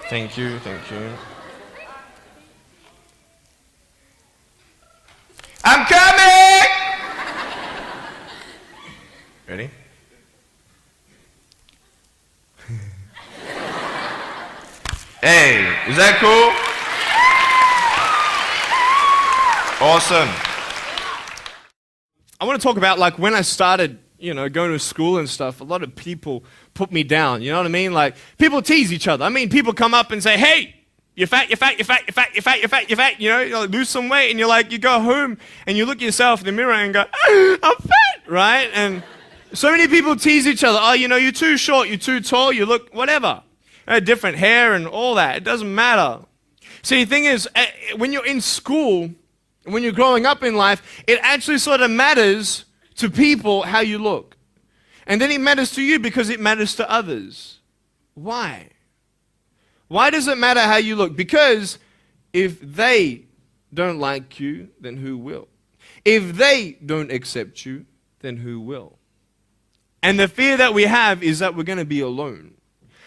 Thank you, thank you. I'm coming! Ready? Hey, is that cool? Awesome. I want to talk about like when I started, going to school and stuff, a lot of people put me down, you know what I mean? Like people tease each other. I mean, people come up and say, hey, you're fat, you're fat, you're fat, you're fat, you're fat, you're fat, you're fat, you like, lose some weight, and you're like, you go home and you look at yourself in the mirror and go, I'm fat, right? And so many people tease each other. Oh, you're too short, you're too tall, you look whatever. Different hair and all that. It doesn't matter. See, the thing is, when you're in school, when you're growing up in life, it actually sort of matters to people how you look. And then it matters to you because it matters to others. Why? Why does it matter how you look? Because if they don't like you, then who will? If they don't accept you, then who will? And the fear that we have is that we're going to be alone.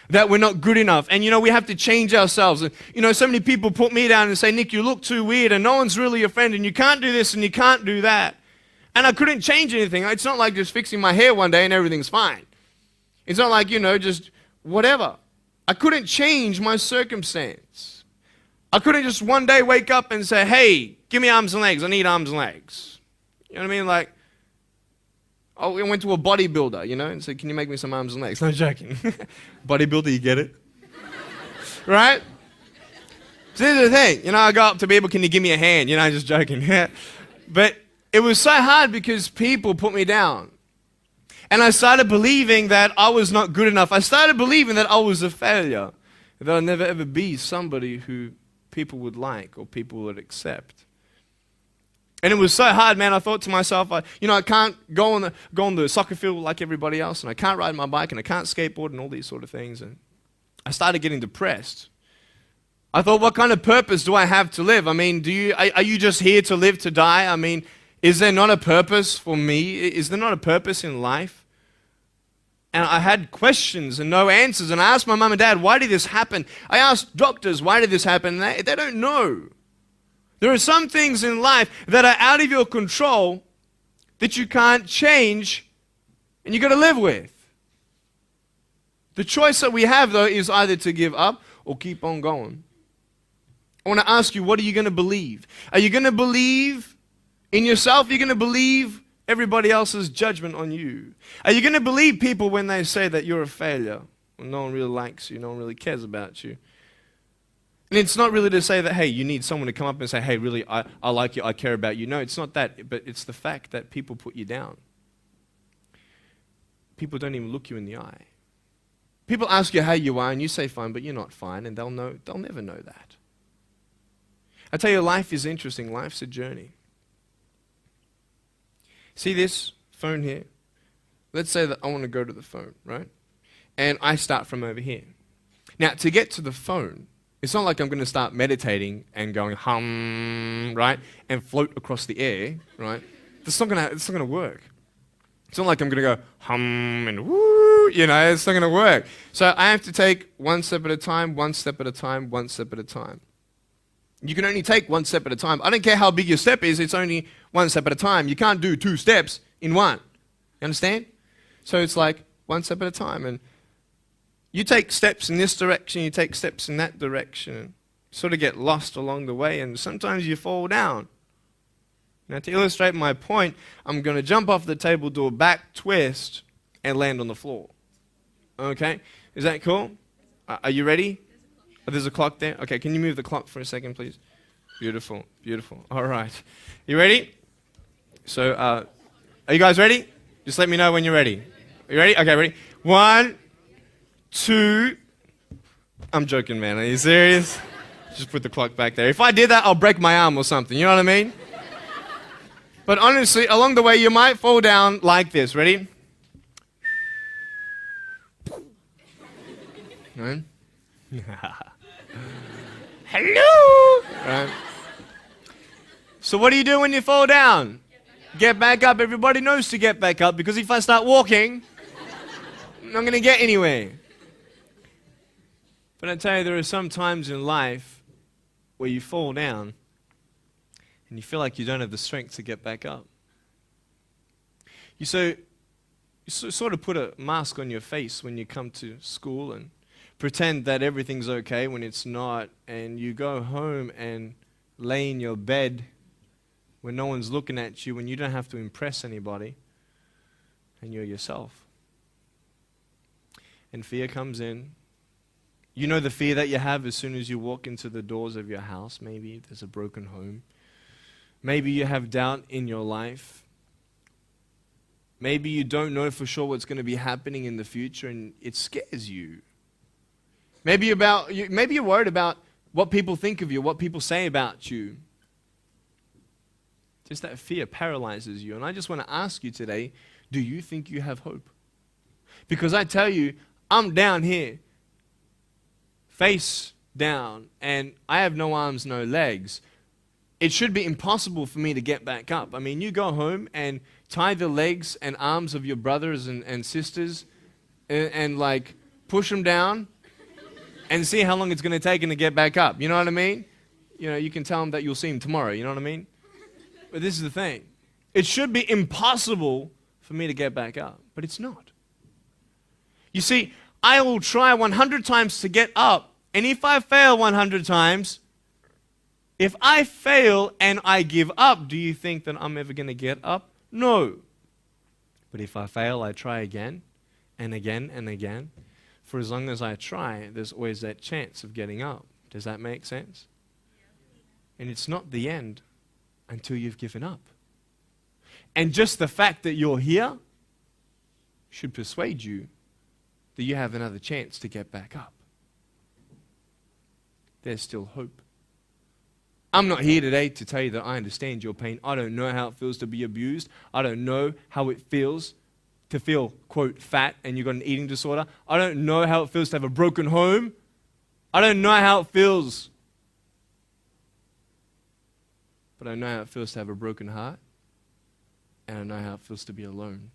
That we're not good enough. And we have to change ourselves. And so many people put me down and say, Nick, you look too weird and no one's really your friend and you can't do this and you can't do that. And I couldn't change anything. It's not like just fixing my hair one day and everything's fine. It's not like, just whatever. I couldn't change my circumstance. I couldn't just one day wake up and say, hey, give me arms and legs. I need arms and legs. You know what I mean? Like, I went to a bodybuilder, and said, can you make me some arms and legs? No, joking. Bodybuilder, you get it? Right? So here's the thing. I go up to people, can you give me a hand? Just joking. But it was so hard because people put me down. And I started believing that I was not good enough. I started believing that I was a failure. That I'd never ever be somebody who people would like or people would accept. And it was so hard, man. I thought to myself, I can't go on the soccer field like everybody else, and I can't ride my bike, and I can't skateboard, and all these sort of things. And I started getting depressed. I thought, what kind of purpose do I have to live? I mean, are you just here to live to die? I mean, is there not a purpose for me? Is there not a purpose in life? And I had questions and no answers. And I asked my mum and dad, why did this happen? I asked doctors, why did this happen? And they don't know. There are some things in life that are out of your control that you can't change and you got to live with. The choice that we have, though, is either to give up or keep on going. I want to ask you, what are you going to believe? Are you going to believe in yourself? Are you going to believe everybody else's judgment on you? Are you going to believe people when they say that you're a failure? When no one really likes you, no one really cares about you. And it's not really to say that, hey, you need someone to come up and say, hey, really, I like you, I care about you. No, it's not that, but it's the fact that people put you down. People don't even look you in the eye. People ask you how you are, and you say fine, but you're not fine, and they'll never know that. I tell you, life is interesting. Life's a journey. See this phone here? Let's say that I want to go to the phone, right? And I start from over here. Now, to get to the phone, it's not like I'm going to start meditating and going hum, right, and float across the air, right? It's not going to work. It's not like I'm going to go hum and woo, it's not going to work. So I have to take one step at a time, one step at a time, one step at a time. You can only take one step at a time. I don't care how big your step is, it's only one step at a time. You can't do two steps in one. You understand? So it's like one step at a time. And you take steps in this direction, you take steps in that direction, sort of get lost along the way, and sometimes you fall down. Now, to illustrate my point, I'm going to jump off the table, do a back twist, and land on the floor. Okay? Is that cool? Are you ready? Oh, there's a clock there? Okay, can you move the clock for a second, please? Beautiful, beautiful. All right. You ready? So, are you guys ready? Just let me know when you're ready. Are you ready? Okay, ready? 1, 2. I'm joking, man. Are you serious? Just put the clock back there. If I did that, I'll break my arm or something. You know what I mean? But honestly, along the way, you might fall down like this. Ready? Right? Hello! Right? So what do you do when you fall down? Get back up. Everybody knows to get back up, because if I start walking, I'm not going to get anywhere. But I tell you, there are some times in life where you fall down and you feel like you don't have the strength to get back up. You sort of put a mask on your face when you come to school and pretend that everything's okay when it's not, and you go home and lay in your bed when no one's looking at you, when you don't have to impress anybody, and you're yourself. And fear comes in. You know the fear that you have as soon as you walk into the doors of your house. Maybe there's a broken home. Maybe you have doubt in your life. Maybe you don't know for sure what's going to be happening in the future, and it scares you. Maybe you're worried about what people think of you, what people say about you. Just that fear paralyzes you. And I just want to ask you today, do you think you have hope? Because I tell you, I'm down here, face down, and I have no arms, no legs. It should be impossible for me to get back up. I mean, you go home and tie the legs and arms of your brothers and sisters and like push them down and see how long it's going to take them to get back up. You know what I mean? You know, you can tell them that you'll see them tomorrow. You know what I mean? But this is the thing. It should be impossible for me to get back up, but it's not. You see, I will try 100 times to get up, and if I fail 100 times, if I fail and I give up, do you think that I'm ever going to get up? No. But if I fail, I try again and again and again. For as long as I try, there's always that chance of getting up. Does that make sense? And it's not the end until you've given up. And just the fact that you're here should persuade you that you have another chance to get back up. There's still hope. I'm not here today to tell you that I understand your pain. I don't know how it feels to be abused. I don't know how it feels to feel, quote, fat and you've got an eating disorder. I don't know how it feels to have a broken home. I don't know how it feels. But I know how it feels to have a broken heart. And I know how it feels to be alone.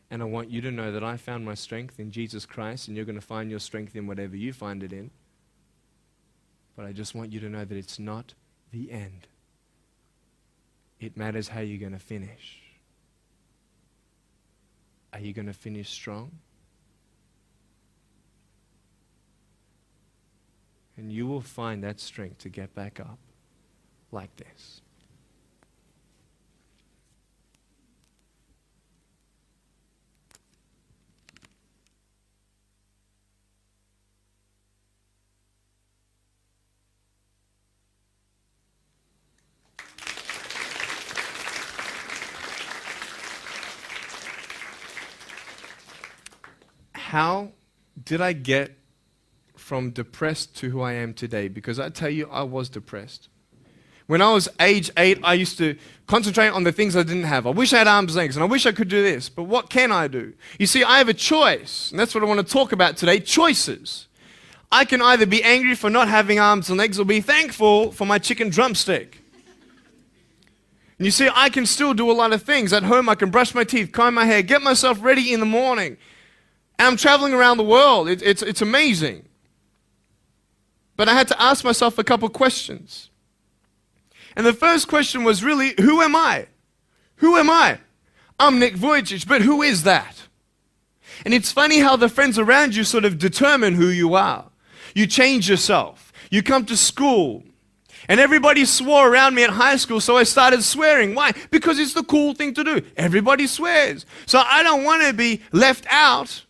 And I want you to know that I found my strength in Jesus Christ, and you're going to find your strength in whatever you find it in. But I just want you to know that it's not the end. It matters how you're going to finish. Are you going to finish strong? And you will find that strength to get back up like this. How did I get from depressed to who I am today? Because I tell you, I was depressed. When I was age 8, I used to concentrate on the things I didn't have. I wish I had arms and legs, and I wish I could do this, but what can I do? You see, I have a choice, and that's what I want to talk about today, choices. I can either be angry for not having arms and legs or be thankful for my chicken drumstick. And you see, I can still do a lot of things. At home, I can brush my teeth, comb my hair, get myself ready in the morning. And I'm traveling around the world. It's amazing. But I had to ask myself a couple questions. And the first question was really, who am I? Who am I? I'm Nick Vujicic, but who is that? And it's funny how the friends around you sort of determine who you are. You change yourself. You come to school. And everybody swore around me at high school, so I started swearing. Why? Because it's the cool thing to do. Everybody swears. So I don't want to be left out.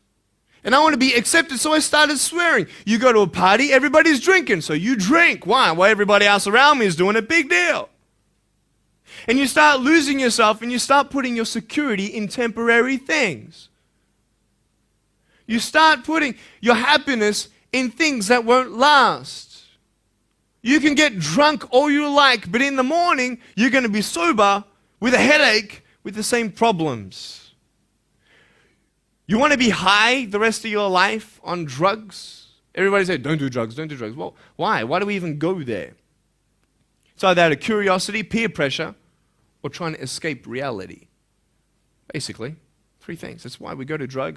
And I want to be accepted, so I started swearing. You go to a party, everybody's drinking, so you drink. Why? Well, everybody else around me is doing a big deal. And you start losing yourself, and you start putting your security in temporary things. You start putting your happiness in things that won't last. You can get drunk all you like, but in the morning, you're going to be sober with a headache with the same problems. You want to be high the rest of your life on drugs? Everybody says, don't do drugs, don't do drugs. Well, why? Why do we even go there? It's either out of curiosity, peer pressure, or trying to escape reality. Basically, three things. That's why we go to drugs.